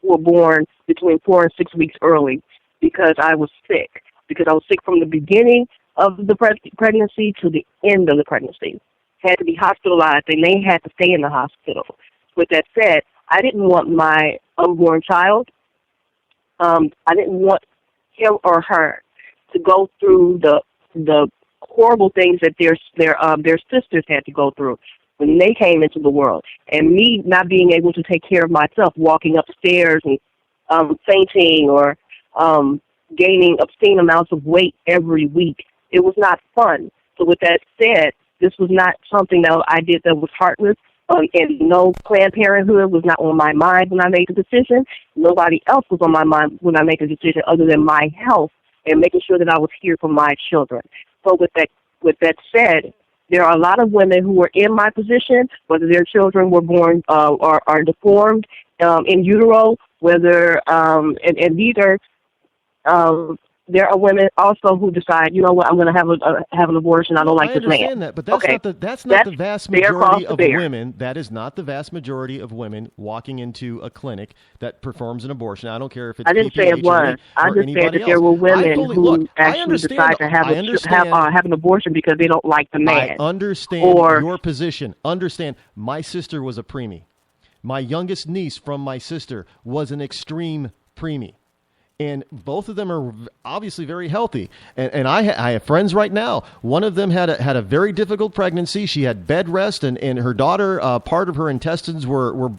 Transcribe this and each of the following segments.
were born between 4 and 6 weeks early because I was sick. Because I was sick from the beginning of the pregnancy to the end of the pregnancy. Had to be hospitalized, and they had to stay in the hospital. With that said, I didn't want my unborn child, I didn't want him or her to go through the horrible things that their sisters had to go through when they came into the world. And me not being able to take care of myself, walking upstairs and fainting or gaining obscene amounts of weight every week. It was not fun. So with that said, this was not something that I did that was heartless. And no, Planned Parenthood was not on my mind when I made the decision. Nobody else was on my mind when I made the decision other than my health and making sure that I was here for my children. So with that said, there are a lot of women who were in my position, whether their children were born or are deformed in utero, whether and these are there are women also who decide, you know what, I'm going to have an abortion. I don't like this man. I understand that, but that's not the vast majority of women. That is not the vast majority of women walking into a clinic that performs an abortion. I don't care if it's I didn't say it was. I just said that there were women who actually decide to have an abortion because they don't like the man. I understand your position. Understand, my sister was a preemie. My youngest niece from my sister was an extreme preemie. And both of them are obviously very healthy. And I have friends right now. One of them had a very difficult pregnancy. She had bed rest, and her daughter, part of her intestines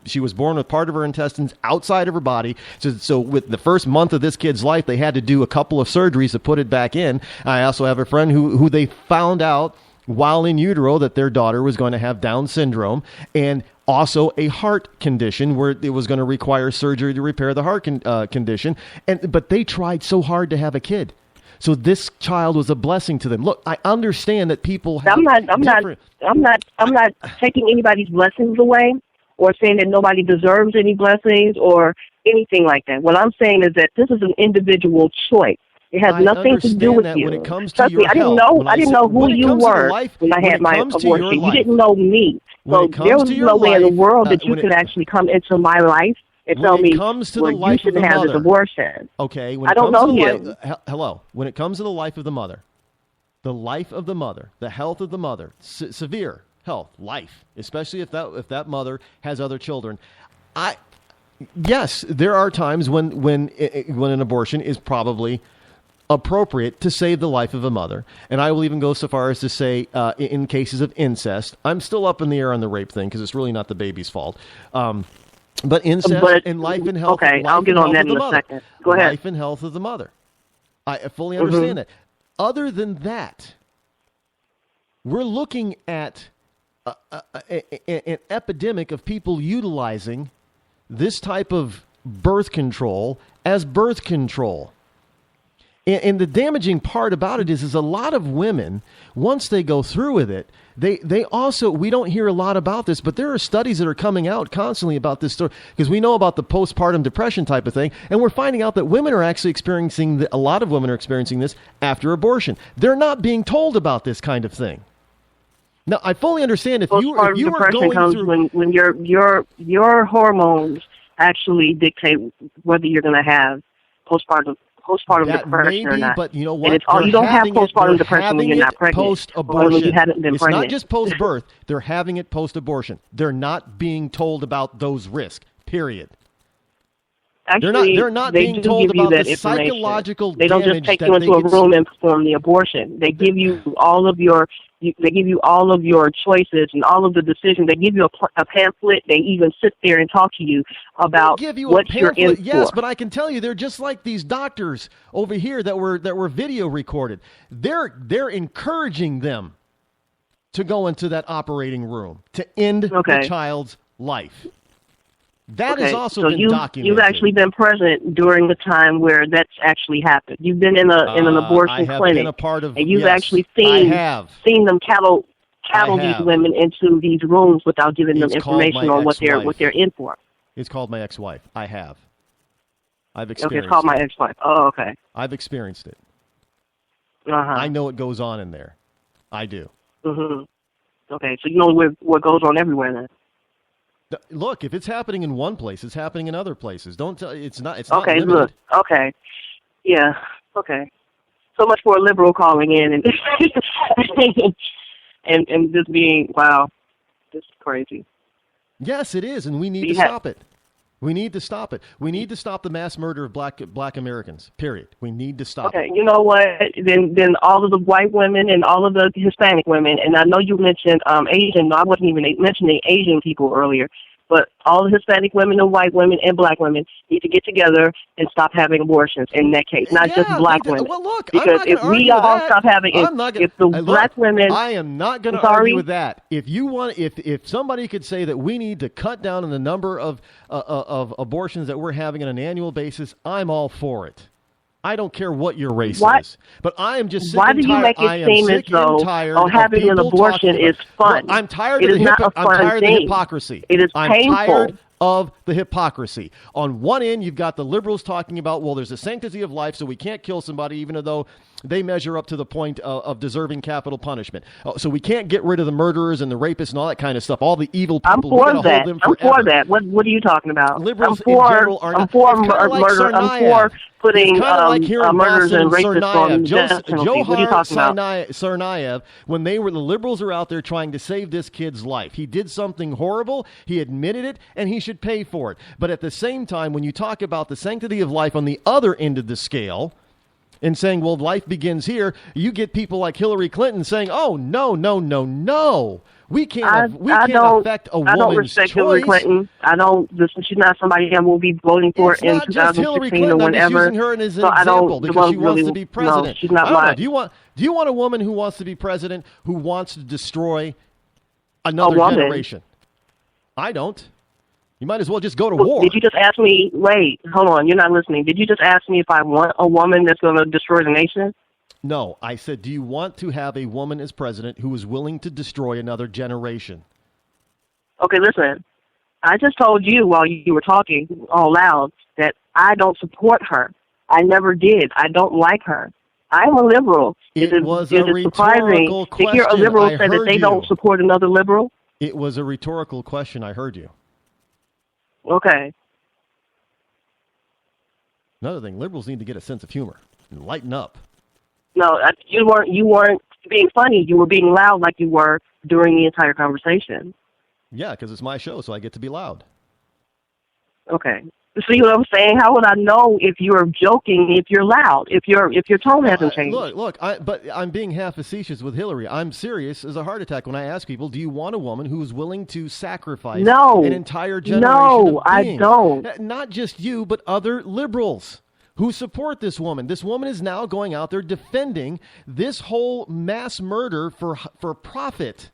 she was born with part of her intestines outside of her body. So with the first month of this kid's life, they had to do a couple of surgeries to put it back in. I also have a friend who they found out while in utero that their daughter was going to have Down syndrome and also a heart condition where it was going to require surgery to repair the heart condition. But they tried so hard to have a kid. So this child was a blessing to them. Look, I understand that people have I'm not taking anybody's blessings away or saying that nobody deserves any blessings or anything like that. What I'm saying is that this is an individual choice. It has nothing to do with you. When it comes to your I didn't know who you were when I had my abortion. You didn't know me. So there was no way in the world that you could actually come into my life and tell me you shouldn't have this abortion. Okay. I don't know you. Hello. When it comes to the life of the mother, the health of the mother, severe health, life, especially if that mother has other children. Yes, there are times when an abortion is probably appropriate to save the life of a mother. And I will even go so far as to say in cases of incest, I'm still up in the air on the rape thing because it's really not the baby's fault. But incest and life and health. Okay, I'll get on that in a second. Go ahead. Life and health of the mother. I fully understand that. Other than that, we're looking at an epidemic of people utilizing this type of birth control as birth control. And the damaging part about it is a lot of women, once they go through with it, they also, we don't hear a lot about this, but there are studies that are coming out constantly about this story, because we know about the postpartum depression type of thing, and we're finding out that women are actually a lot of women are experiencing this after abortion. They're not being told about this kind of thing. Now, I fully understand if you are going through... when your hormones actually dictate whether you're going to have postpartum depression or not. But you know what? You don't have postpartum depression when you're not pregnant. Post-abortion. When you haven't been pregnant. It's not just post-birth. They're having it post-abortion. They're not being told about those risks, period. Actually, they're not being told about the psychological damage. They don't just take you into a room and perform the abortion. They give you all of your choices and all of the decisions. They give you a pamphlet. They even sit there and talk to you about what you're in for. Yes, but I can tell you, they're just like these doctors over here that were video recorded. They're encouraging them to go into that operating room to end the child's life. That has also been documented. You've actually been present during the time where that's actually happened. You've been in an abortion clinic. I have been a part of, and you've actually seen them cattle these women into these rooms without giving them information on what they're in for. It's called my ex-wife. I have. I've experienced it. Okay, it's called my ex-wife. Oh, okay. I've experienced it. Uh-huh. I know what goes on in there. I do. Mm-hmm. Okay, so you know what goes on everywhere then. Look, if it's happening in one place, it's happening in other places. Don't tell. It's not. It's okay, not limited. Look. Okay. Yeah. Okay. So much for a liberal calling in and and just being wow, this is crazy. Yes, it is, and we need to stop it. We need to stop it. We need to stop the mass murder of black Americans. Period. We need to stop it. Okay, you know what? Then all of the white women and all of the Hispanic women, and I know you mentioned Asian. No, I wasn't even mentioning Asian people earlier. But all the Hispanic women and white women and black women need to get together and stop having abortions in that case, not just black women. Well, look, because if we all stop having black women... I am not going to argue with that. If somebody could say that we need to cut down on the number of abortions that we're having on an annual basis, I'm all for it. I don't care what your race is, but I am just sick and tired. Why do you make it seem as though having an abortion is fun? I'm tired of the hypocrisy. It is painful. I'm tired of the hypocrisy. On one end, you've got the liberals talking about, well, there's a sanctity of life, so we can't kill somebody even though they measure up to the point of deserving capital punishment. So we can't get rid of the murderers and the rapists and all that kind of stuff. All the evil people. I'm for that. What are you talking about? Liberals in general are not. I'm for murder. I'm for putting murders and rapists on death penalty. What are you talking about? Tsarnaev, when the liberals are out there trying to save this kid's life, he did something horrible. He admitted it, and he should pay for it. But at the same time, when you talk about the sanctity of life on the other end of the scale, and saying, well, life begins here, you get people like Hillary Clinton saying, oh, no. We can't affect a woman's choice. I don't respect Hillary Clinton. She's not somebody I will be voting for in 2016 or whenever. I'm using her as an example because she wants to be president. No, she's not mine. Do you want a woman who wants to be president who wants to destroy another generation? I don't. You might as well just go to war. Did you just ask me, wait, hold on, you're not listening. Did you just ask me if I want a woman that's going to destroy the nation? No, I said, do you want to have a woman as president who is willing to destroy another generation? Okay, listen, I just told you while you were talking all loud that I don't support her. I never did. I don't like her. I'm a liberal. It was a rhetorical question. To hear a liberal say that they don't support another liberal? It was a rhetorical question. I heard you. Okay. Another thing, liberals need to get a sense of humor and lighten up. No, you weren't being funny. You were being loud like you were during the entire conversation. Yeah, because it's my show, so I get to be loud. Okay. See what I'm saying? How would I know if you're joking, if you're loud, if your tone hasn't changed? Look, but I'm being half facetious with Hillary. I'm serious as a heart attack when I ask people, do you want a woman who is willing to sacrifice an entire generation of beings? No, I don't. Not just you, but other liberals who support this woman. This woman is now going out there defending this whole mass murder for profit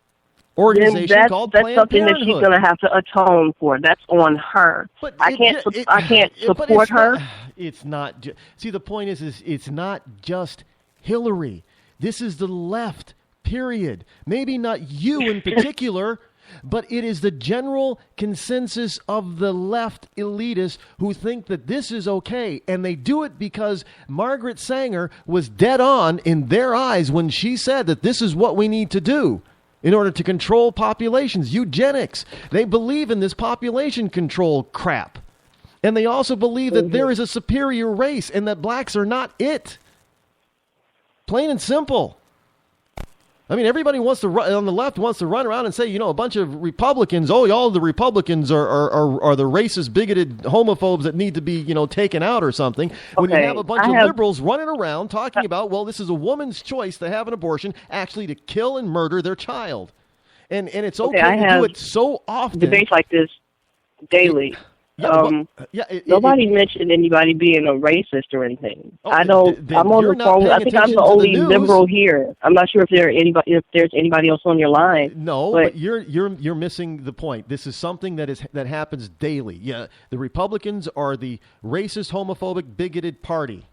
organization called Planned something Parenthood. That she's going to have to atone for. That's on her. But I can't support her. It's not. See, the point is it's not just Hillary. This is the left, period. Maybe not you in particular, but it is the general consensus of the left elitists who think that this is okay. And they do it because Margaret Sanger was dead on in their eyes when she said that this is what we need to do in order to control populations, eugenics. They believe in this population control crap. And they also believe that there is a superior race and that blacks are not it. Plain and simple. I mean, everybody on the left wants to run around and say, a bunch of Republicans, all the Republicans are the racist, bigoted homophobes that need to be, taken out or something. When you have a bunch of liberals running around talking about, well, this is a woman's choice to have an abortion, actually to kill and murder their child. And it's okay to do it so often. Debates like this daily. Nobody mentioned anybody being a racist or anything. I'm on the phone. I think I'm the only liberal here. I'm not sure if there's anybody else on your line. No, but you're missing the point. This is something that happens daily. Yeah, the Republicans are the racist, homophobic, bigoted party.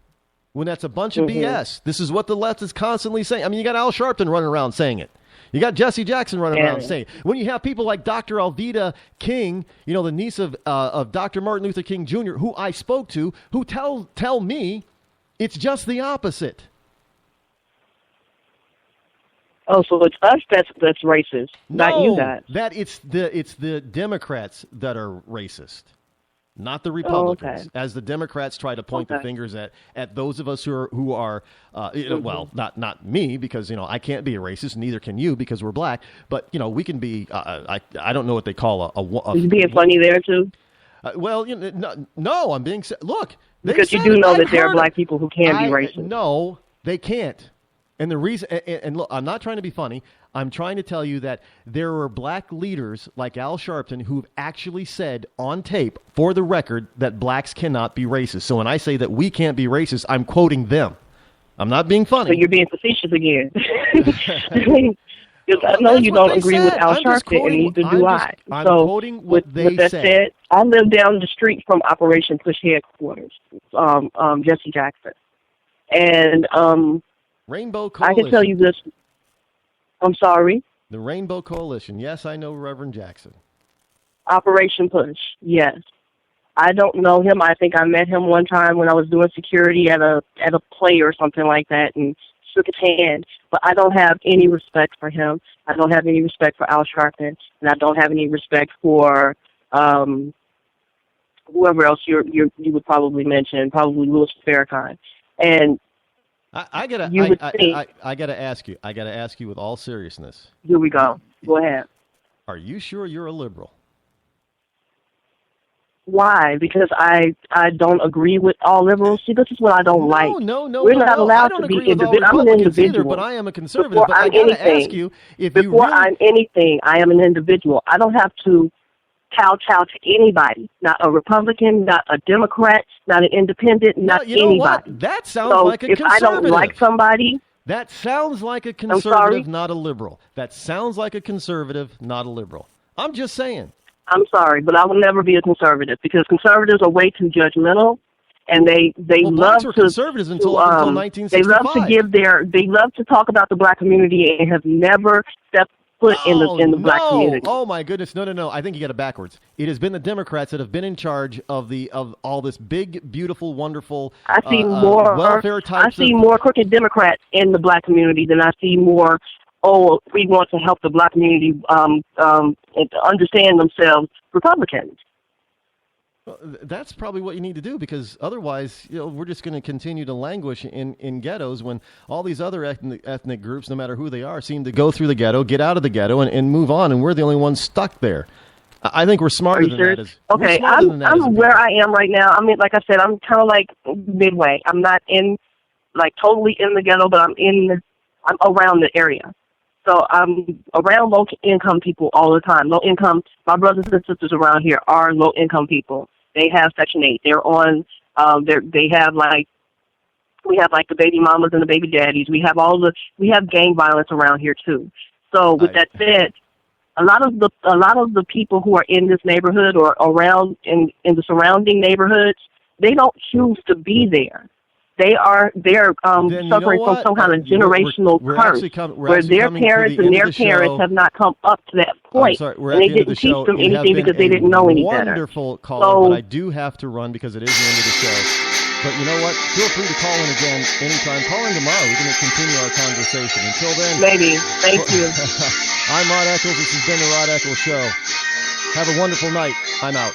When that's a bunch of BS. This is what the left is constantly saying. I mean, you got Al Sharpton running around saying it. You got Jesse Jackson running around saying, when you have people like Dr. Alveda King, the niece of Dr. Martin Luther King Jr., who I spoke to, who tell me it's just the opposite. Oh, so it's us that's racist, not you guys. It's the Democrats that are racist, not the Republicans. Okay. As the Democrats try to point the fingers at those of us who are well, not me, because I can't be a racist, neither can you because we're black. But we can be. I don't know what they call a you being funny there too. Well, no, I'm being look because you do know that there are black people who can be racist. No, they can't. And the reason, and look, I'm not trying to be funny. I'm trying to tell you that there were black leaders like Al Sharpton who've actually said on tape, for the record, that blacks cannot be racist. So when I say that we can't be racist, I'm quoting them. I'm not being funny. So you're being facetious again. Because I know you don't agree with Al Sharpton, and neither do I. I'm quoting what they said. I live down the street from Operation Push headquarters, Jesse Jackson. And Rainbow Coalition. I can tell you this. I'm sorry? The Rainbow Coalition. Yes, I know Reverend Jackson. Operation Push, yes. I don't know him. I think I met him one time when I was doing security at a play or something like that and shook his hand. But I don't have any respect for him. I don't have any respect for Al Sharpton, and I don't have any respect for whoever else you would probably mention, probably Louis Farrakhan. And I gotta ask you. I gotta ask you with all seriousness. Here we go. Go ahead. Are you sure you're a liberal? Why? Because I don't agree with all liberals. See, this is what I don't like. No. We're not allowed to be individual. I'm an individual. Either, but I am a conservative. But I gotta ask you before I'm anything, I am an individual. I don't have to kowtow to anybody. Not a Republican, not a Democrat, not an independent, not anybody. What? That sounds like a conservative. If I don't like somebody, that sounds like a conservative, not a liberal. That sounds like a conservative, not a liberal. I'm just saying. I'm sorry, but I will never be a conservative because conservatives are way too judgmental, and they love to conservatives until 1965. They love to talk about the black community and have never stepped foot in the black community. Oh my goodness, no! I think you got it backwards. It has been the Democrats that have been in charge of all this big, beautiful, wonderful welfare types. I see more crooked Democrats in the black community than I see more. Oh, we want to help the black community and to understand themselves. Republicans. Well, that's probably what you need to do, because otherwise, we're just going to continue to languish in ghettos when all these other ethnic groups, no matter who they are, seem to go through the ghetto, get out of the ghetto, and move on, and we're the only ones stuck there. I think we're smarter than that. Okay, I'm where I am right now. I mean, like I said, I'm kind of like midway. I'm not totally in the ghetto, but I'm around the area. So I'm around low-income people all the time. Low-income, my brothers and sisters around here are low-income people. They have Section 8. They're on, we have the baby mamas and the baby daddies. We have gang violence around here too. So with that said, a lot of the people who are in this neighborhood or around in the surrounding neighborhoods, they don't choose to be there. They're suffering from some kind of generational curse where their parents and their parents have not come up to that point, and they didn't teach them anything because they didn't know any better. Wonderful caller, but I do have to run because it is the end of the show. But you know what? Feel free to call in again anytime. Call in tomorrow. We're going to continue our conversation. Until then. Maybe. Thank you. I'm Rod Eccles. This has been the Rod Eccles Show. Have a wonderful night. I'm out.